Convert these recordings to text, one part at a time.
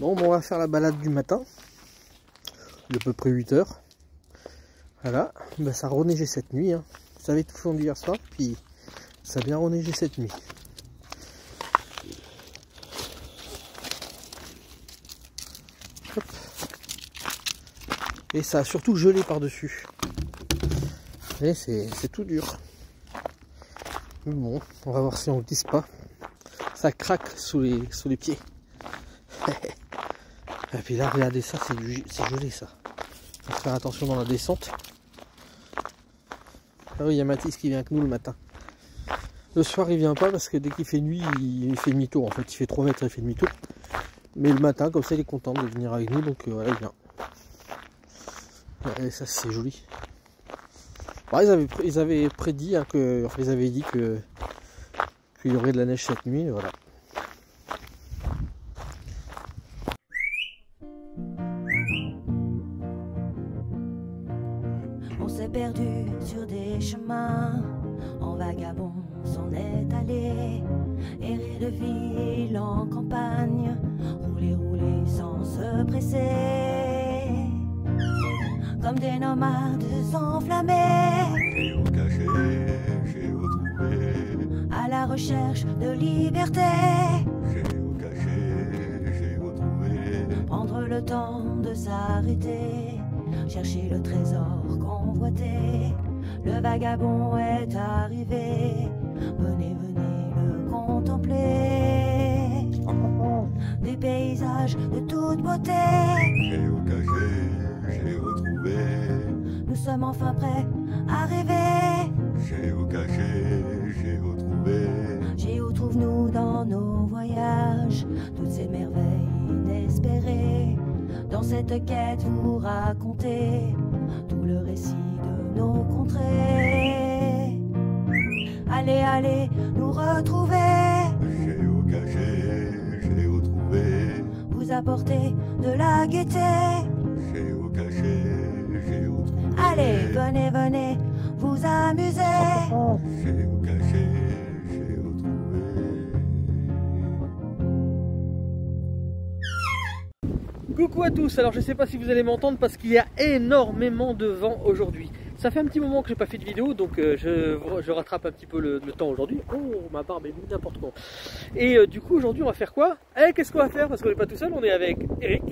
Bon, on va faire la balade du matin, d'à peu près 8 heures. Voilà, ben, ça a reneigé cette nuit, hein. Ça avait tout fondu hier soir, puis ça a bien reneigé cette nuit. Hop. Et ça a surtout gelé par-dessus. Et c'est tout dur. Mais bon, on va voir si on ne glisse pas. Ça craque sous les pieds. Et puis là, regardez ça, c'est gelé ça. Faut faire attention dans la descente. Ah oui, il y a Mathis qui vient avec nous le matin. Le soir, il vient pas parce que dès qu'il fait nuit, il fait demi-tour. En fait, il fait 3 mètres, il fait demi-tour. Mais le matin, comme ça, il est content de venir avec nous. Donc voilà, il vient. Et ça, c'est joli. Bon, ils avaient prédit, hein, enfin, ils avaient dit qu'il y aurait de la neige cette nuit. Voilà. On s'est perdu sur des chemins, en vagabond s'en est allé, errer de ville en campagne, rouler sans se presser, comme des nomades enflammés, Géocaché, géotrouvé, à la recherche de liberté, géocaché, géotrouvé, prendre le temps de s'arrêter, chercher le trésor convoité. Le vagabond est arrivé, venez le contempler. Des paysages de toute beauté, géocaché, géotrouvé, nous sommes enfin prêts à rêver. géocaché, géotrouvé, Géo trouve-nous dans nos voyages, toutes ces merveilles inespérées. Dans cette quête vous racontez tout le récit de nos contrées. Allez, nous retrouver, géocaché, géotrouvé, vous apporter de la gaieté. géocaché, géotrouvé, Allez, venez, vous amuser. géocaché, géotrouvé. Coucou à tous, alors je sais pas si vous allez m'entendre parce qu'il y a énormément de vent aujourd'hui. Ça fait un petit moment que j'ai pas fait de vidéo, donc je rattrape un petit peu le temps aujourd'hui. Oh, ma barbe est mise n'importe quoi. Et du coup aujourd'hui on va faire quoi? Qu'est-ce qu'on va faire? Parce qu'on n'est pas tout seul, on est avec Eric.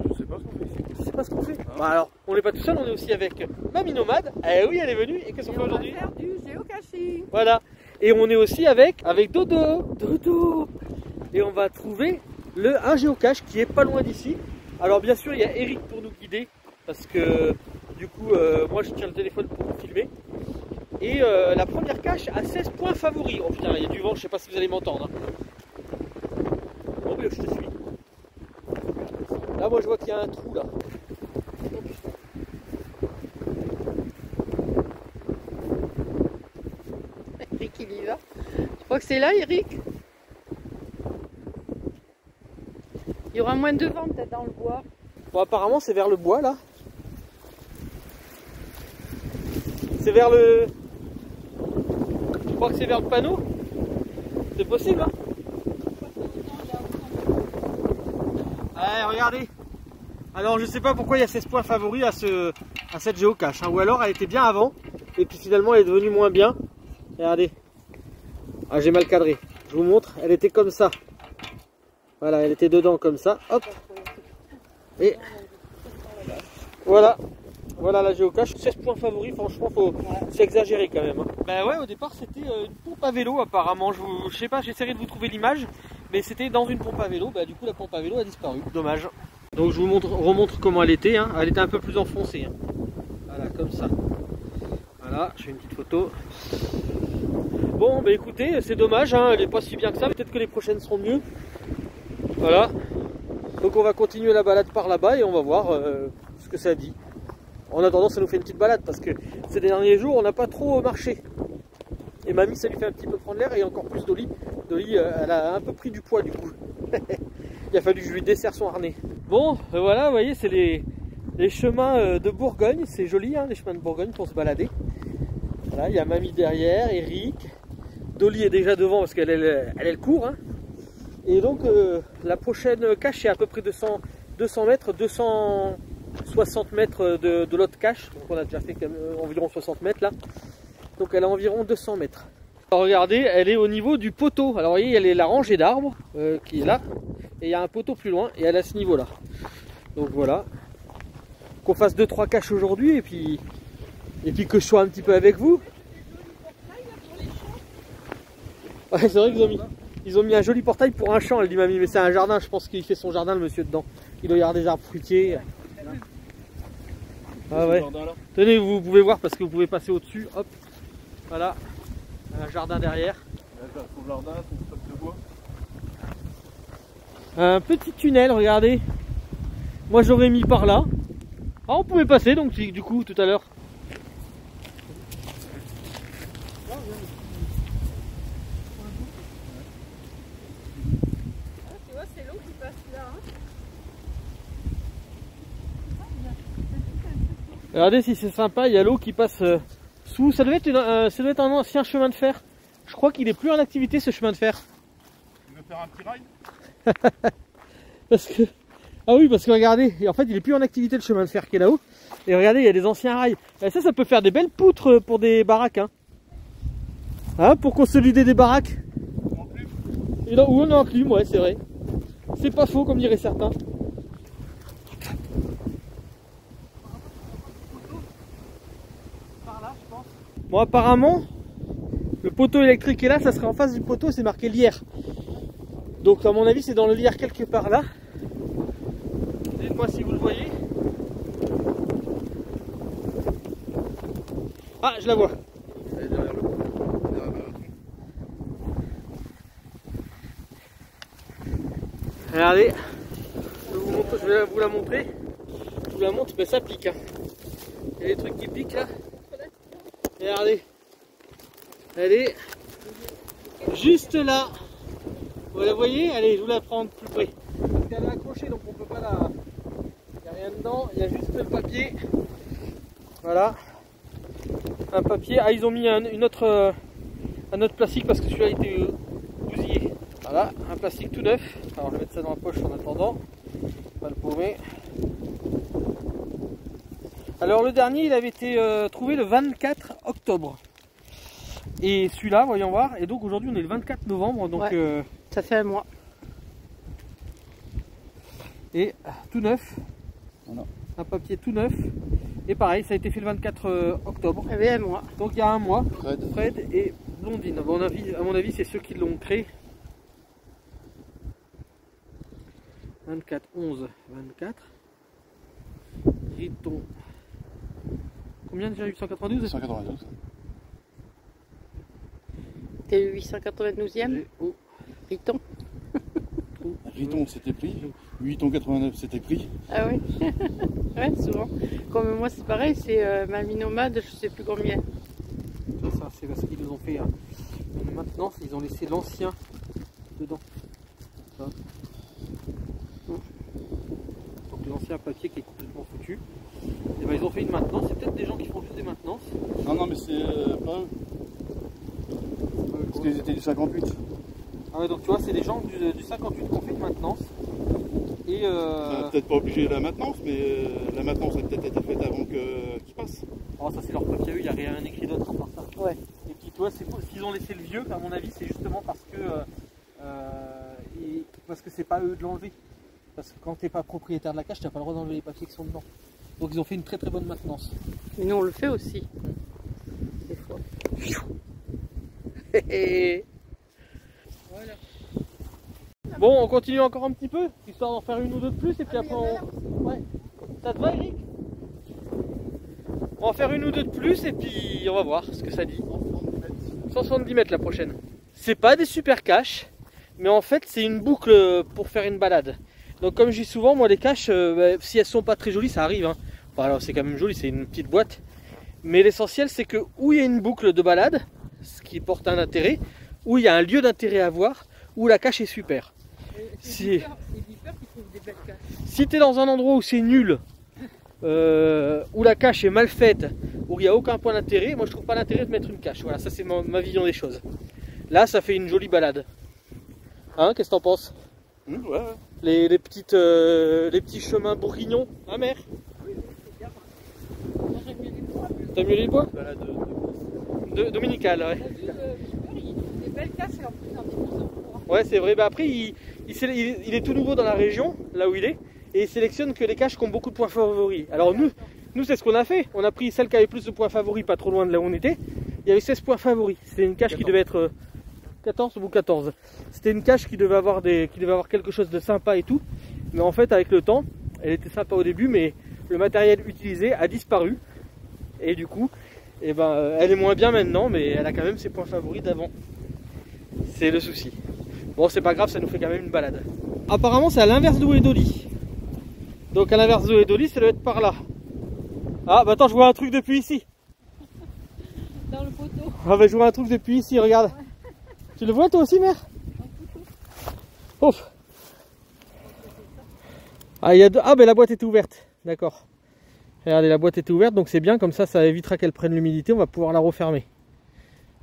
Je sais pas ce qu'on fait ici. Je sais pas ce qu'on fait. Bah alors, on n'est pas tout seul, on est aussi avec Mamie Nomade. Eh oui, elle est venue. Et qu'est-ce qu'on fait aujourd'hui? On va faire du géocaching. Voilà. Et on est aussi avec Dodo. Dodo. Et on va trouver un géocache qui est pas loin d'ici. Alors bien sûr il y a Eric pour nous guider parce que du coup moi je tiens le téléphone pour vous filmer. Et la première cache a 16 points favoris. Oh putain, il y a du vent, je sais pas si vous allez m'entendre. Bon mais je te suis. Là moi je vois qu'il y a un trou là. Eric il y va. Je crois que c'est là, Eric. Il y aura moins de vent peut-être dans le bois. Bon apparemment c'est vers le bois là. C'est vers le... Je crois que c'est vers le panneau. C'est possible hein. Allez regardez. Alors je sais pas pourquoi il y a 16 points favoris à cette géocache hein. Ou alors elle était bien avant et puis finalement elle est devenue moins bien. Regardez. Ah j'ai mal cadré. Je vous montre, elle était comme ça. Voilà, elle était dedans comme ça. Hop. Et voilà. Voilà la géocache. 16 points favoris, franchement c'est exagéré quand même hein. Bah ouais, au départ c'était une pompe à vélo apparemment. Je sais pas, j'essaierai de vous trouver l'image. Mais c'était dans une pompe à vélo. Bah du coup la pompe à vélo a disparu. Dommage. Donc je vous remontre comment elle était hein. Elle était un peu plus enfoncée hein. Voilà, comme ça. Voilà, je fais une petite photo. Bon bah écoutez, c'est dommage hein. Elle n'est pas si bien que ça. Peut-être que les prochaines seront mieux. Voilà. Donc on va continuer la balade par là-bas et on va voir ce que ça dit. En attendant, ça nous fait une petite balade parce que ces derniers jours, on n'a pas trop marché. Et mamie, ça lui fait un petit peu prendre l'air et encore plus Dolly. Dolly, elle a un peu pris du poids du coup. Il a fallu que je lui desserre son harnais. Bon, voilà, vous voyez, c'est les chemins de Bourgogne. C'est joli, hein, les chemins de Bourgogne pour se balader. Voilà, il y a mamie derrière, Eric. Dolly est déjà devant parce qu'elle court. Hein. Et donc la prochaine cache est à peu près 200 mètres, 260 mètres de l'autre cache. Donc on a déjà fait environ 60 mètres là. Donc elle a environ 200 mètres. Alors regardez, elle est au niveau du poteau. Alors vous voyez, elle est la rangée d'arbres qui est là. Et il y a un poteau plus loin et elle est à ce niveau là. Donc voilà. Qu'on fasse 2-3 caches aujourd'hui et puis que je sois un petit peu avec vous. Ouais, c'est vrai qu'ils ont mis un joli portail pour un champ, elle dit mamie, mais c'est un jardin, je pense qu'il fait son jardin le monsieur dedans. Il doit y avoir des arbres fruitiers. Ah ouais. Tenez, vous pouvez voir parce que vous pouvez passer au-dessus, hop. Voilà, un jardin derrière. Son jardin, son stock de bois. Un petit tunnel, regardez. Moi j'aurais mis par là. Ah, on pouvait passer donc du coup tout à l'heure. Tu vois, c'est l'eau qui passe là. Hein. Regardez si c'est sympa, il y a l'eau qui passe sous. Ça devait être un ancien chemin de fer. Je crois qu'il est plus en activité ce chemin de fer. Tu veux faire un petit rail? Parce que... Ah oui, parce que regardez, en fait il est plus en activité le chemin de fer qui est là-haut. Et regardez, il y a des anciens rails. Et ça peut faire des belles poutres pour des baraques. Hein, pour consolider des baraques. Ou en enclume, ouais, c'est vrai. C'est pas faux comme diraient certains. Bon, apparemment, le poteau électrique est là, ça serait en face du poteau, c'est marqué Lierre. Donc à mon avis c'est dans le Lierre quelque part là. Dites-moi si vous le voyez. Ah, je la vois. Elle est derrière le Regardez, je vais vous la montrer. Je vous la montre, mais ça pique. Hein. Il y a des trucs qui piquent là. Regardez, elle est juste là. Vous la voyez? Allez, je vous la prends de plus près. Parce qu'elle est accrochée, donc on peut pas la... Il n'y a rien dedans, il y a juste le papier. Voilà. Un papier. Ah, ils ont mis un autre plastique parce que celui-là était bousillé. Voilà, un plastique tout neuf. Alors je vais mettre ça dans la poche en attendant. Pas le paumer. Alors le dernier, il avait été trouvé le 24 octobre. Et celui-là, voyons voir. Et donc aujourd'hui, on est le 24 novembre. Donc Ouais, ça fait un mois. Et tout neuf. Voilà. Un papier tout neuf. Et pareil, ça a été fait le 24 octobre. Il y avait un mois. Donc il y a un mois. Fred. Fred et Blondine. À mon avis, c'est ceux qui l'ont créé. 24, 11, 24. Riton. Combien déjà 892? 192. T'es le 892e Oh. Riton. Riton c'était pris. 889 c'était pris. Ah oui. Ouais, souvent. Comme moi, c'est pareil, c'est Mamie Nomade, je sais plus combien. Ça, c'est parce qu'ils nous ont fait une maintenance, ils ont laissé l'ancien dedans. Ça. Donc l'ancien papier qui est complètement foutu. Et ben, ils ont fait une maintenance, c'est peut-être des gens qui font juste des maintenances. Non, mais c'est pas eux. Parce qu'ils étaient du 58. Ah ouais, donc tu vois, c'est des gens du 58 qui ont fait une maintenance. Et Peut-être pas obligé la maintenance, mais la maintenance a peut-être été faite avant qu'ils passent. oh, ça c'est leur papier à eux, il n'y a rien écrit d'autre à part ça. Ouais. Et puis toi, s'ils ont laissé le vieux, à mon avis, c'est justement parce que c'est pas eux de l'enlever. Parce que quand tu n'es pas propriétaire de la cache, tu n'as pas le droit d'enlever les papiers qui sont dedans. Donc ils ont fait une très très bonne maintenance. Mais nous, on le fait aussi. Des fois. Voilà. Bon, on continue encore un petit peu, histoire d'en faire une ou deux de plus, et puis après on... Ouais. Ça te va, Eric? On va en faire une ou deux de plus, et puis on va voir ce que ça dit. 170 mètres la prochaine. C'est pas des super caches, mais en fait c'est une boucle pour faire une balade. Donc comme je dis souvent, moi les caches, si elles sont pas très jolies, ça arrive. Hein. Enfin, alors c'est quand même joli, c'est une petite boîte. Mais l'essentiel c'est que où il y a une boucle de balade, ce qui porte un intérêt, où il y a un lieu d'intérêt à voir, où la cache est super. Si tu es dans un endroit où c'est nul, où la cache est mal faite, où il n'y a aucun point d'intérêt, moi je trouve pas l'intérêt de mettre une cache. Voilà, ça c'est ma vision des choses. Là ça fait une jolie balade. Hein, qu'est-ce que t'en penses? Ouais. Les petits chemins bourguignons, hein mère? T'as mieux les bois? Balade Dominical, ouais. Des belles caches et en plus un petit peu. Ouais, c'est vrai. Bah après, il est tout nouveau dans la région, là où il est, et il sélectionne que les caches qui ont beaucoup de points favoris. Alors nous c'est ce qu'on a fait. On a pris celle qui avait plus de points favoris, pas trop loin de là où on était. Il y avait 16 points favoris. C'était une cache 14. Qui devait être 14 ou 14. C'était une cache qui devait avoir quelque chose de sympa et tout. Mais en fait, avec le temps, elle était sympa au début, mais le matériel utilisé a disparu. Et du coup, eh ben, elle est moins bien maintenant, mais elle a quand même ses points favoris d'avant. C'est le souci. Bon, c'est pas grave, ça nous fait quand même une balade. Apparemment, c'est à l'inverse d'où est Dolly. Donc à l'inverse d'où est Dolly, ça doit être par là. Ah, bah attends, je vois un truc depuis ici. Dans le poteau. Ah, bah je vois un truc depuis ici, regarde. Tu le vois toi aussi, mère? Ouf. Ah, ben la boîte était ouverte. D'accord. Regardez, la boîte était ouverte, donc c'est bien, comme ça évitera qu'elle prenne l'humidité, on va pouvoir la refermer.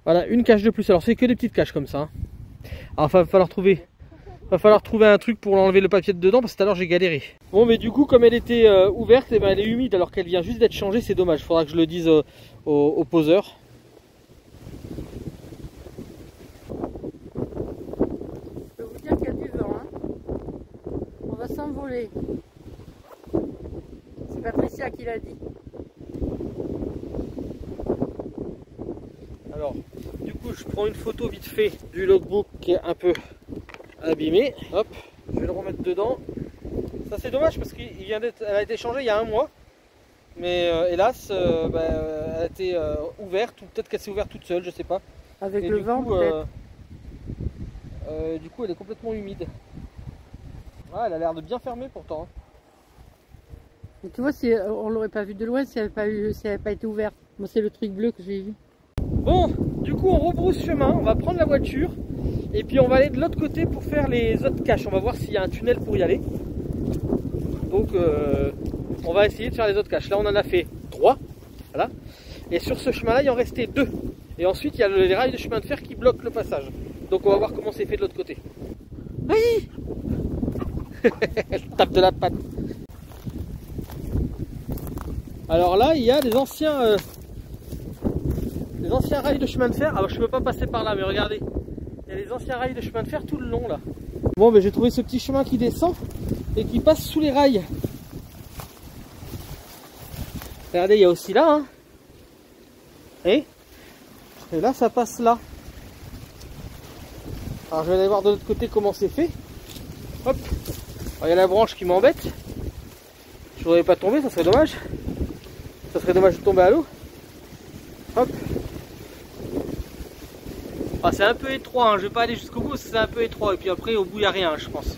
Voilà, une cache de plus. Alors c'est que des petites caches comme ça. Hein. Alors va falloir trouver un truc pour enlever le papier de dedans, parce que tout à l'heure j'ai galéré. Bon, mais du coup, comme elle était ouverte, eh ben, elle est humide alors qu'elle vient juste d'être changée, c'est dommage. Il faudra que je le dise au poseur. Je peux vous dire qu'il y a du vent. Hein. On va s'envoler. C'est Patricia qui l'a dit. Alors, du coup, je prends une photo vite fait du logbook qui est un peu abîmé. Hop, je vais le remettre dedans. Ça c'est dommage parce qu'elle a été changée il y a un mois. Mais hélas, elle a été ouverte, ou peut-être qu'elle s'est ouverte toute seule, je sais pas. Avec et le vent peut-être. Du coup, elle est complètement humide. Ouais, elle a l'air de bien fermer pourtant. Mais tu vois, on l'aurait pas vu de loin si elle n'avait pas été ouverte. Moi, c'est le truc bleu que j'ai vu. Bon, du coup, on rebrousse chemin, on va prendre la voiture et puis on va aller de l'autre côté pour faire les autres caches. On va voir s'il y a un tunnel pour y aller. Donc, on va essayer de faire les autres caches. Là, on en a fait 3. Voilà. Et sur ce chemin-là, il en restait 2. Et ensuite, il y a les rails de chemin de fer qui bloquent le passage. Donc, on va voir comment c'est fait de l'autre côté. Oui. Elle tape de la patte. Alors là, il y a les anciens rails de chemin de fer. Alors je ne peux pas passer par là, mais regardez, il y a les anciens rails de chemin de fer tout le long là. Bon, ben j'ai trouvé ce petit chemin qui descend et qui passe sous les rails. Regardez, il y a aussi là, hein. Et là, ça passe là. Alors je vais aller voir de l'autre côté comment c'est fait. Hop. Alors, il y a la branche qui m'embête. Je voudrais pas tomber, ça serait dommage. Ça serait dommage de tomber à l'eau. Hop. Ah, c'est un peu étroit, hein. Je vais pas aller jusqu'au bout parce que c'est un peu étroit. Et puis après, au bout, il n'y a rien, je pense.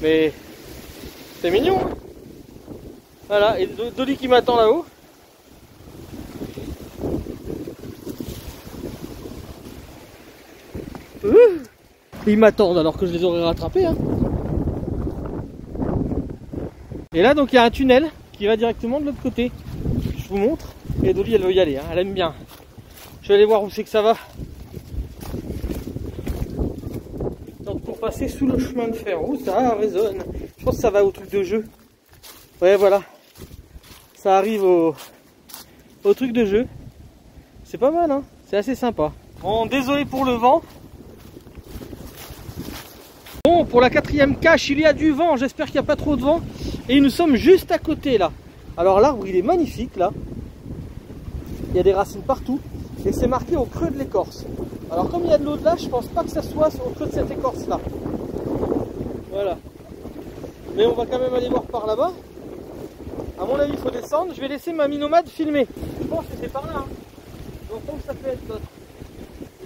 Mais c'est mignon. Hein. Voilà, et Dolly qui m'attend là-haut. Ils m'attendent alors que je les aurais rattrapés. Hein. Et là, donc, il y a un tunnel qui va directement de l'autre côté. Je vous montre. Et Dolly, elle veut y aller, hein. Elle aime bien. Je vais aller voir où c'est que ça va. Donc, pour passer sous le chemin de fer. Oh, ça résonne. Je pense que ça va au truc de jeu. Ouais, voilà. Ça arrive au truc de jeu. C'est pas mal, hein. C'est assez sympa. Bon, désolé pour le vent. Bon, pour la 4e cache, il y a du vent. J'espère qu'il n'y a pas trop de vent. Et nous sommes juste à côté, là. Alors l'arbre, il est magnifique, là. Il y a des racines partout. Et c'est marqué au creux de l'écorce. Alors comme il y a de l'eau de là, je pense pas que ça soit au creux de cette écorce-là. Voilà. Mais on va quand même aller voir par là-bas. À mon avis, il faut descendre. Je vais laisser ma Minomade filmer. Je pense que c'est par là. Hein. Donc ça peut être l'autre.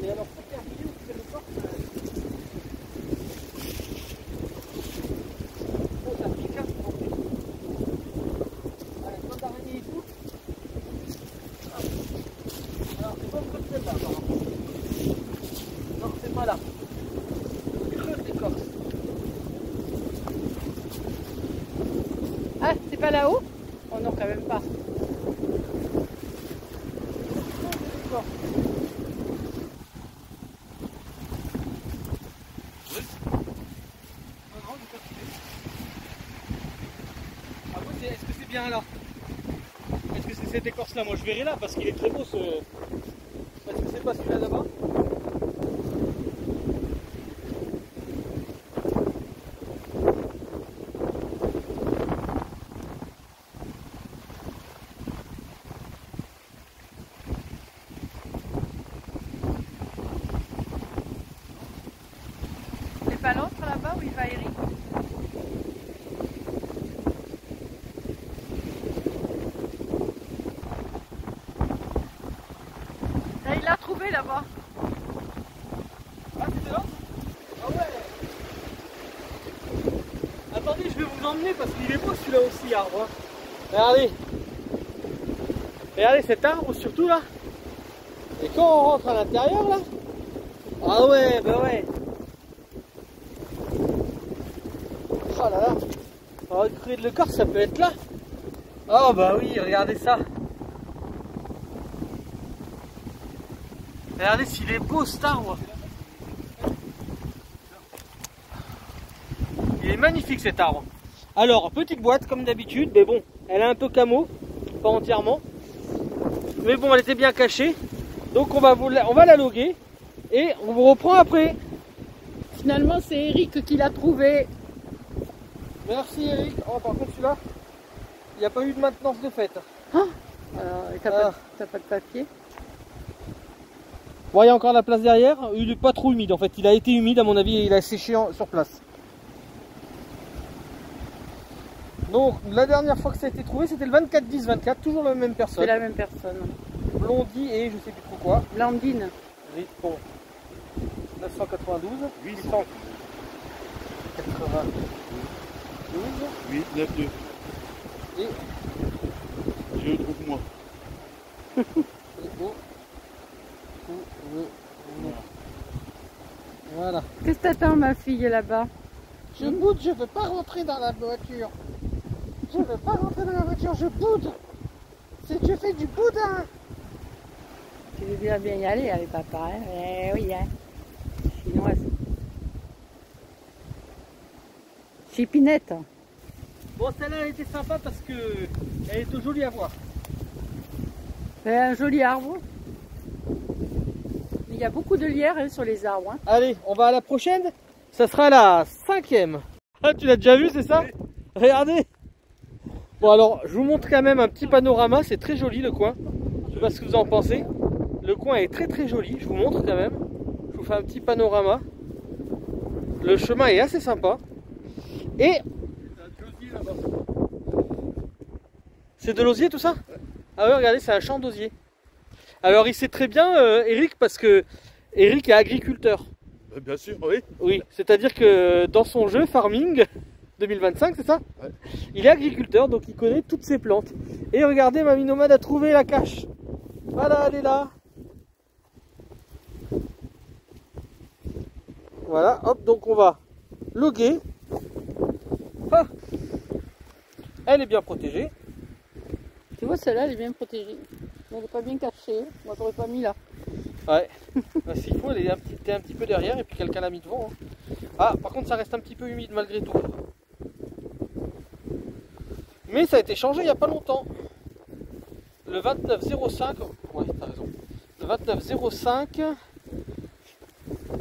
Et alors, c'est perdu, c'est l'écorce. Voilà. Creux de l'écorce. Ah, c'est pas là-haut? Oh non, quand même pas. est-ce que c'est bien là? Est-ce que c'est cette écorce là? Moi je verrai là parce qu'il est très beau ce... Est-ce que c'est pas celui-là là-bas? C'est pas l'autre là-bas où il va Eric? Là, il l'a trouvé là-bas. Ah c'était là? Ah ouais. Attendez, je vais vous emmener parce qu'il est beau celui-là aussi, arbre. Hein. Regardez. Regardez cet arbre surtout là. Et quand on rentre à l'intérieur là. Ah ouais, bah ouais. Oh là là. Alors, le creux de l'écorce, ça peut être là. Oh bah oui, regardez ça. Regardez s'il est beau cet arbre. Il est magnifique cet arbre. Alors, petite boîte comme d'habitude, mais bon, elle est un peu camo, pas entièrement. Mais bon, elle était bien cachée. Donc on va la loguer et on vous reprend après. Finalement, c'est Eric qui l'a trouvé. Merci Eric. Oh, par contre celui-là, il n'y a pas eu de maintenance de fait. Alors, t'as pas de papier? Bon, il y a encore la place derrière. Il n'est pas trop humide en fait. Il a été humide à mon avis et il a séché sur place. Donc la dernière fois que ça a été trouvé, c'était le 24-10-24. Toujours la même personne. C'est la même personne. Blondie et je sais plus trop quoi. Blandine. Bon. 992. 892. 8, 9, 2. Et Je le trouve moi. Voilà. Qu'est-ce que t'attends, ma fille, là-bas? Je boude, je veux pas rentrer dans la voiture. Je veux pas rentrer dans la voiture, je boude. C'est que je fais du boudin. Tu veux bien y aller avec papa, hein? Eh oui, hein. Chinoise. Chipinette. Bon, celle-là, elle était sympa parce que elle était jolie à voir. C'est un joli arbre. Il y a beaucoup de lierre hein, sur les arbres. Hein. Allez, on va à la prochaine. Ça sera la 5e. Ah, tu l'as déjà vu, c'est ça? Regardez. Bon, alors, je vous montre quand même un petit panorama. C'est très joli le coin. Je sais pas ce que vous en pensez. Le coin est très très joli. Je vous montre quand même. Je vous fais un petit panorama. Le chemin est assez sympa. Et c'est de l'osier tout ça? Ah ouais, regardez, c'est un champ d'osier. Alors il sait très bien, Eric, parce que Eric est agriculteur. Bien sûr, oui. Oui, c'est-à-dire que dans son jeu Farming 2025, c'est ça? Ouais. Il est agriculteur, donc il connaît toutes ces plantes. Et regardez, Mamie Nomade a trouvé la cache. Voilà, elle est là. Voilà, hop, donc on va loguer. Ah, elle est bien protégée. Tu vois, celle-là, elle est bien protégée. Elle n'est pas bien cachée. Moi, j'aurais pas mis là. Ouais, bah, s'il faut, elle est un petit peu derrière et puis quelqu'un l'a mis devant. Hein. Ah, par contre, ça reste un petit peu humide malgré tout. Mais ça a été changé il n'y a pas longtemps. Le 29-05, ouais, t'as raison. Le 29-05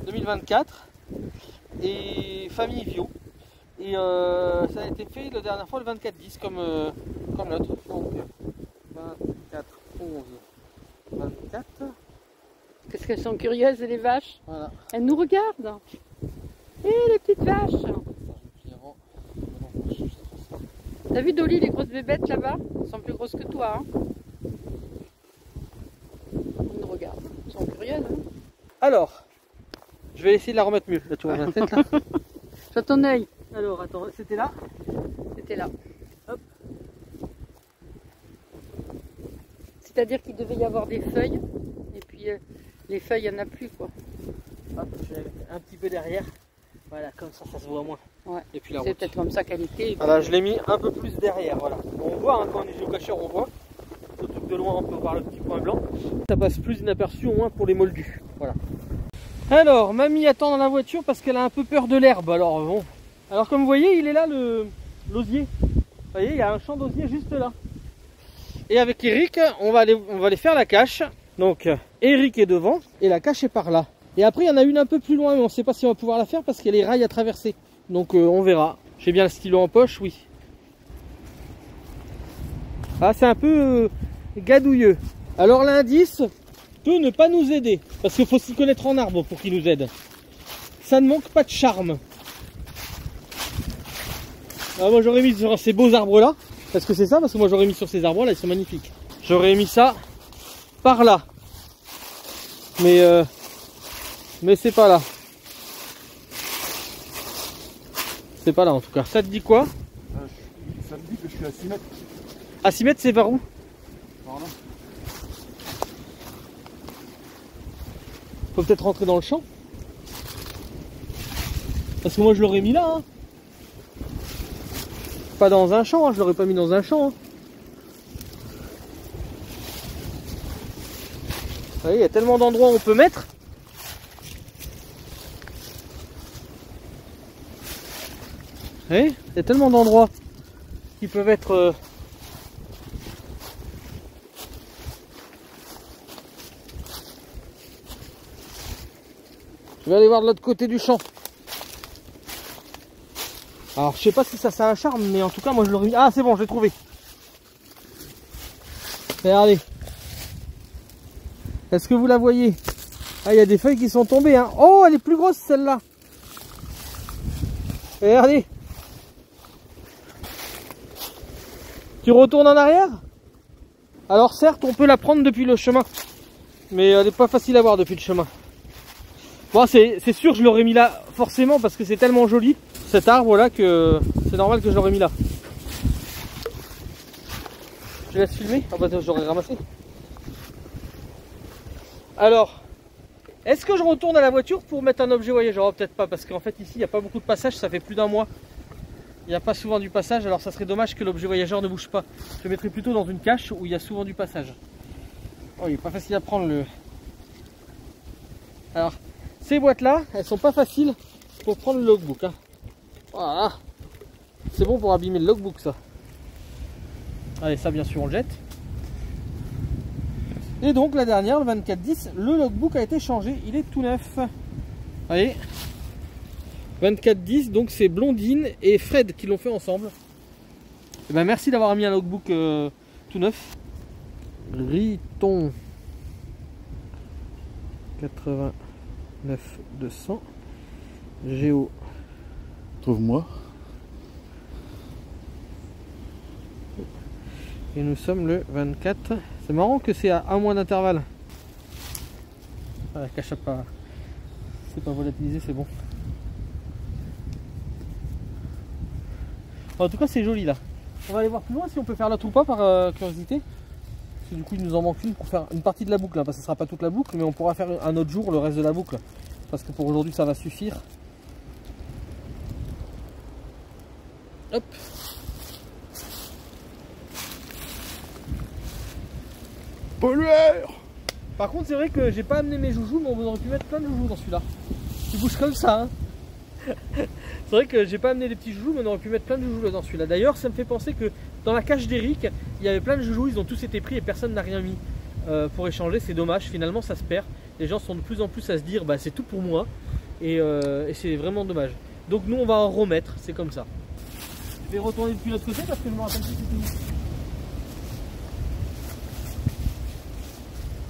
2024 et famille Vio. Et ça a été fait la dernière fois le 24-10 comme l'autre. Donc 24, 11, 24. Qu'est-ce qu'elles sont curieuses, les vaches. Voilà. Elles nous regardent. Et les petites vaches. T'as vu Dolly, les grosses bébêtes là-bas? Elles sont plus grosses que toi. Hein. Elles nous regardent. Elles sont curieuses. Hein. Alors, je vais essayer de la remettre mieux. Là, tu vois la tête là. Sur ton œil. Alors, attends, c'était là. C'était là. Hop. C'est-à-dire qu'il devait y avoir des feuilles. Et puis les feuilles, il n'y en a plus quoi. Hop, je vais mettre un petit peu derrière. Voilà, comme ça, ça se voit moins. Ouais. Et puis la c'est route. peut-être comme ça qu'elle était. Voilà, je l'ai mis un peu plus derrière. Voilà. On voit, hein, quand on est géocacheur, on voit. Surtout que de loin, on peut voir le petit point blanc. Ça passe plus inaperçu au moins pour les moldus. Voilà. Alors, mamie attend dans la voiture parce qu'elle a un peu peur de l'herbe. Alors, bon. Alors, comme vous voyez, il est là l'osier. voyez, il y a un champ d'osier juste là. Et avec Eric, on va aller faire la cache. Donc Eric est devant et la cache est par là. Et après il y en a une un peu plus loin, mais on ne sait pas si on va pouvoir la faire parce qu'il y a les rails à traverser. Donc on verra. J'ai bien le stylo en poche, oui. Ah, c'est un peu gadouilleux. Alors l'indice peut ne pas nous aider, parce qu'il faut s'y connaître en arbre pour qu'il nous aide. Ça ne manque pas de charme. Alors moi j'aurais mis sur ces beaux arbres là, parce que c'est ça, parce que moi j'aurais mis sur ces arbres là, ils sont magnifiques. J'aurais mis ça par là. Mais c'est pas là. C'est pas là en tout cas. Ça te dit quoi? Ça me dit que je suis à 6 mètres. À 6 mètres, c'est vers où? Par là. Faut peut-être rentrer dans le champ. Parce que moi je l'aurais mis là. Hein. Pas dans un champ, hein. Je l'aurais pas mis dans un champ. Hein. Vous voyez, il y a tellement d'endroits où on peut mettre. Vous voyez, il y a tellement d'endroits qui peuvent être... Je vais aller voir de l'autre côté du champ. Alors je sais pas si ça a un charme, mais en tout cas moi je l'aurais mis. Ah c'est bon, je l'ai trouvé. Regardez. Est-ce que vous la voyez? Ah, il y a des feuilles qui sont tombées. Hein. Oh, elle est plus grosse celle-là. Regardez. Tu retournes en arrière? Alors certes, on peut la prendre depuis le chemin. Mais elle n'est pas facile à voir depuis le chemin. Bon, c'est sûr, je l'aurais mis là forcément parce que c'est tellement joli cet arbre là que c'est normal que je l'aurais mis là. Je laisse filmer? Ah bah j'aurais ramassé. Alors, est-ce que je retourne à la voiture pour mettre un objet voyageur? Oh, peut-être pas, parce qu'en fait ici il n'y a pas beaucoup de passages, ça fait plus d'un mois. Il n'y a pas souvent du passage, alors ça serait dommage que l'objet voyageur ne bouge pas. Je le mettrais plutôt dans une cache où il y a souvent du passage. Oh, il n'est pas facile à prendre le... Alors, ces boîtes là, elles sont pas faciles pour prendre le logbook. Hein. Voilà. C'est bon pour abîmer le logbook ça. Allez, ça bien sûr on le jette. Et donc la dernière, le 2410, le logbook a été changé, il est tout neuf. Allez. 2410, donc c'est Blondine et Fred qui l'ont fait ensemble. Et ben merci d'avoir mis un logbook tout neuf. Riton 89 200 Géo. Trouve-moi. Et nous sommes le 24. C'est marrant que c'est à un mois d'intervalle. Voilà, cache pas. C'est pas volatilisé, c'est bon. En tout cas, c'est joli là. On va aller voir plus loin si on peut faire l'autre ou pas par curiosité. Parce que du coup, il nous en manque une pour faire une partie de la boucle. Hein, parce que ce sera pas toute la boucle, mais on pourra faire un autre jour le reste de la boucle. Parce que pour aujourd'hui, ça va suffire. Hop. Pollueur! Par contre, c'est vrai que j'ai pas amené mes joujoux, mais on aurait pu mettre plein de joujoux dans celui-là. Il bouge comme ça. Hein. C'est vrai que j'ai pas amené des petits joujoux, mais on aurait pu mettre plein de joujoux dans celui-là. D'ailleurs, ça me fait penser que dans la cache d'Eric, il y avait plein de joujoux, ils ont tous été pris et personne n'a rien mis pour échanger. C'est dommage, finalement ça se perd. Les gens sont de plus en plus à se dire, bah, c'est tout pour moi. Et c'est vraiment dommage. Donc nous, on va en remettre, c'est comme ça. Je vais retourner depuis l'autre côté parce que je me rappelle plus c'était où.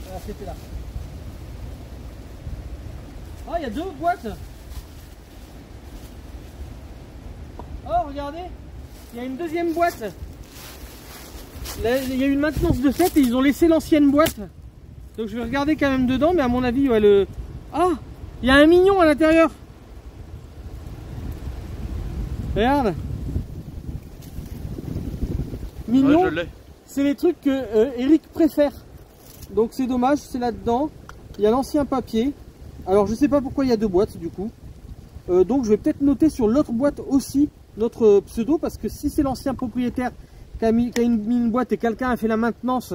Voilà, c'était là. Ah, il y a deux boîtes. Oh, regardez, il y a une deuxième boîte. Là, il y a eu une maintenance de fait et ils ont laissé l'ancienne boîte. Donc je vais regarder quand même dedans, mais à mon avis, ouais, le... Ah, il y a un mignon à l'intérieur. Regarde. Mignon, Ouais, je l'ai. c'est les trucs que Eric préfère. Donc c'est dommage, c'est là-dedans. Il y a l'ancien papier. Alors je sais pas pourquoi il y a deux boîtes du coup. Donc je vais peut-être noter sur l'autre boîte aussi notre pseudo, parce que si c'est l'ancien propriétaire qui a mis une boîte et quelqu'un a fait la maintenance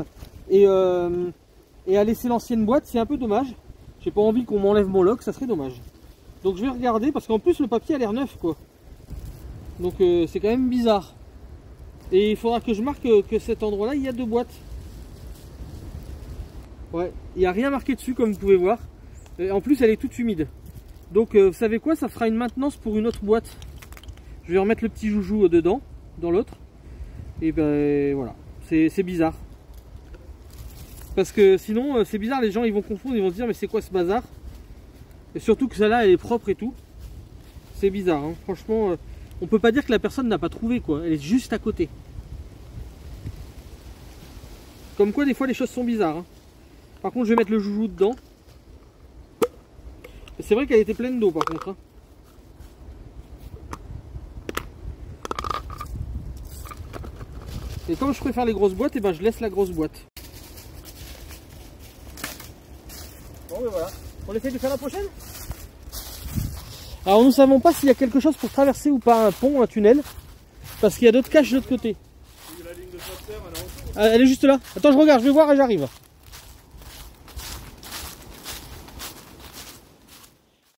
et a laissé l'ancienne boîte, c'est un peu dommage. J'ai pas envie qu'on m'enlève mon log, ça serait dommage. Donc je vais regarder, parce qu'en plus le papier a l'air neuf quoi. Donc c'est quand même bizarre. Et il faudra que je marque que cet endroit-là, il y a 2 boîtes. Ouais, il n'y a rien marqué dessus comme vous pouvez voir. Et en plus, elle est toute humide. Donc, vous savez quoi? Ça fera une maintenance pour une autre boîte. Je vais remettre le petit joujou dedans, dans l'autre. Et ben voilà, c'est bizarre. Parce que sinon, c'est bizarre, les gens ils vont confondre, ils vont se dire mais c'est quoi ce bazar? Et surtout que celle-là, elle est propre et tout. C'est bizarre, hein. Franchement, on peut pas dire que la personne n'a pas trouvé quoi. Elle est juste à côté. Comme quoi, des fois, les choses sont bizarres. Hein. Par contre, je vais mettre le joujou dedans. C'est vrai qu'elle était pleine d'eau par contre. Hein. Et comme je préfère les grosses boîtes, et ben je laisse la grosse boîte. Bon ben voilà. On essaie de faire la prochaine? Alors nous ne savons pas s'il y a quelque chose pour traverser ou pas un pont, un tunnel. Parce qu'il y a d'autres caches de l'autre côté. La ligne de tracteur, elle est juste là. Attends, je regarde, je vais voir et j'arrive.